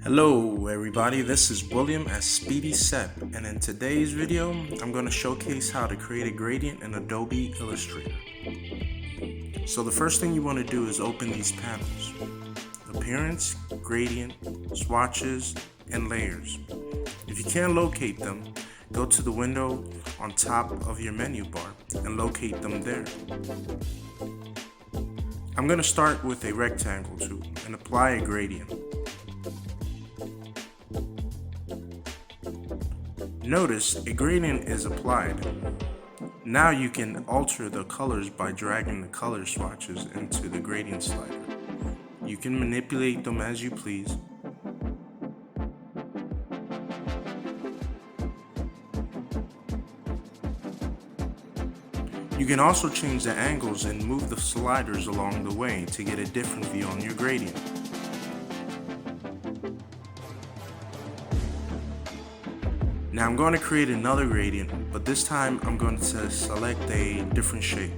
Hello everybody, this is William as Speedy Sep, and in today's video I'm going to showcase how to create a gradient in Adobe Illustrator. So the first thing you want to do is open these panels: Appearance, Gradient, Swatches, and Layers. If you can't locate them, go to the window on top of your menu bar and locate them there. I'm going to start with a rectangle tool and apply a gradient. Notice a gradient is applied. Now you can alter the colors by dragging the color swatches into the gradient slider. You can manipulate them as you please. You can also change the angles and move the sliders along the way to get a different view on your gradient. Now I'm going to create another gradient, but this time I'm going to select a different shape.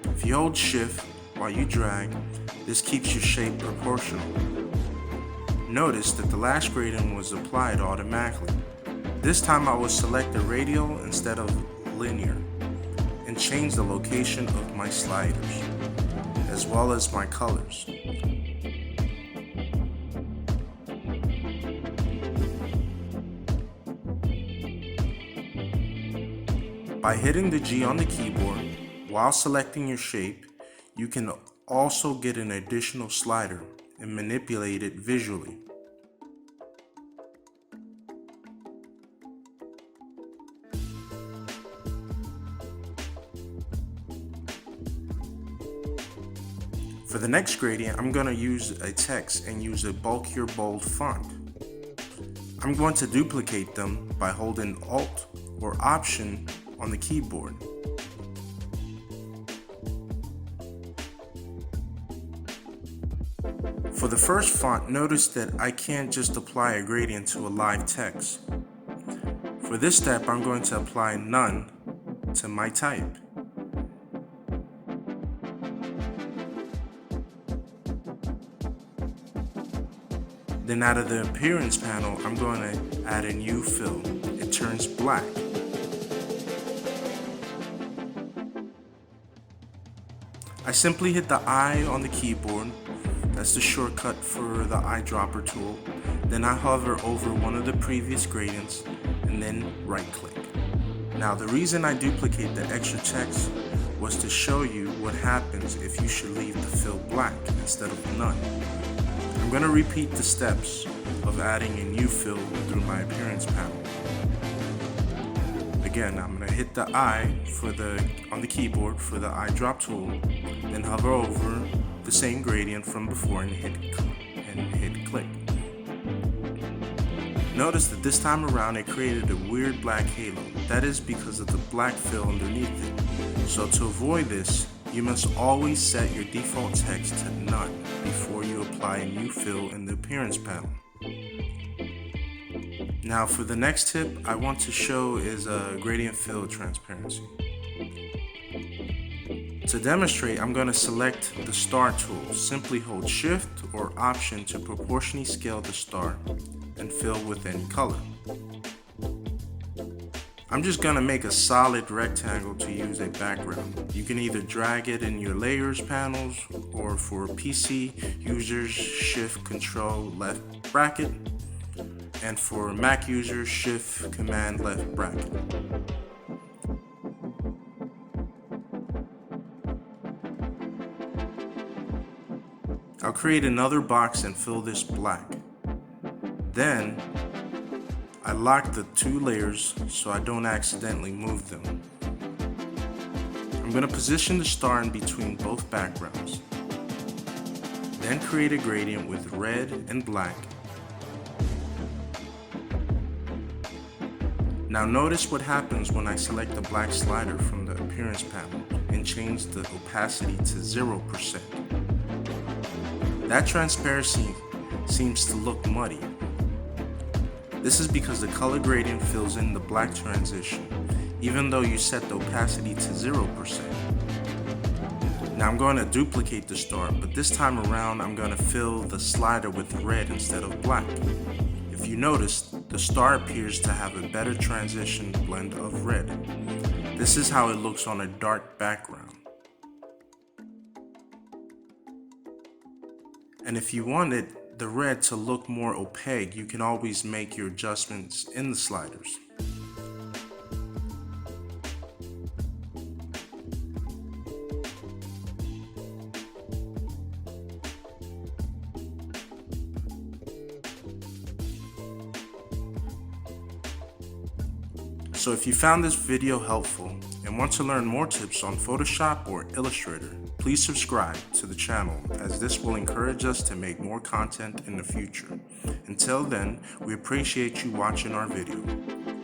If you hold Shift while you drag, this keeps your shape proportional. Notice that the last gradient was applied automatically. This time I will select the radial instead of linear and change the location of my sliders, as well as my colors. By hitting the G on the keyboard while selecting your shape, you can also get an additional slider and manipulate it visually. For the next gradient, I'm going to use a text and use a bulkier bold font. I'm going to duplicate them by holding Alt or Option on the keyboard. For the first font, notice that I can't just apply a gradient to a live text. For this step, I'm going to apply None to my type. Then out of the Appearance panel, I'm going to add a new fill. It turns black. I simply hit the I on the keyboard. That's the shortcut for the eyedropper tool. Then I hover over one of the previous gradients and then right click. Now the reason I duplicate the extra text was to show you what happens if you should leave the fill black instead of none. I'm going to repeat the steps of adding a new fill through my Appearance panel. Again, I'm going to hit the I on the keyboard for the eyedrop tool, then hover over the same gradient from before and hit click. Notice that this time around it created a weird black halo. That is because of the black fill underneath it. So to avoid this, you must always set your default text to none before you apply a new fill in the Appearance panel. Now for the next tip I want to show is a gradient fill transparency. To demonstrate, I'm going to select the star tool. Simply hold Shift or Option to proportionally scale the star and fill with any color. I'm just going to make a solid rectangle to use a background. You can either drag it in your Layers panels, or for PC users, Shift Control left bracket, and for Mac users, Shift Command left bracket. I'll create another box and fill this black. Then I lock the two layers so I don't accidentally move them. I'm going to position the star in between both backgrounds. Then create a gradient with red and black. Now notice what happens when I select the black slider from the Appearance panel and change the opacity to 0%. That transparency seems to look muddy. This is because the color gradient fills in the black transition, even though you set the opacity to 0%. Now I'm going to duplicate the star, but this time around I'm going to fill the slider with red instead of black. If you notice, the star appears to have a better transition blend of red. This is how it looks on a dark background. And if you wanted the red to look more opaque, you can always make your adjustments in the sliders. So if you found this video helpful and want to learn more tips on Photoshop or Illustrator, please subscribe to the channel, as this will encourage us to make more content in the future. Until then, we appreciate you watching our video.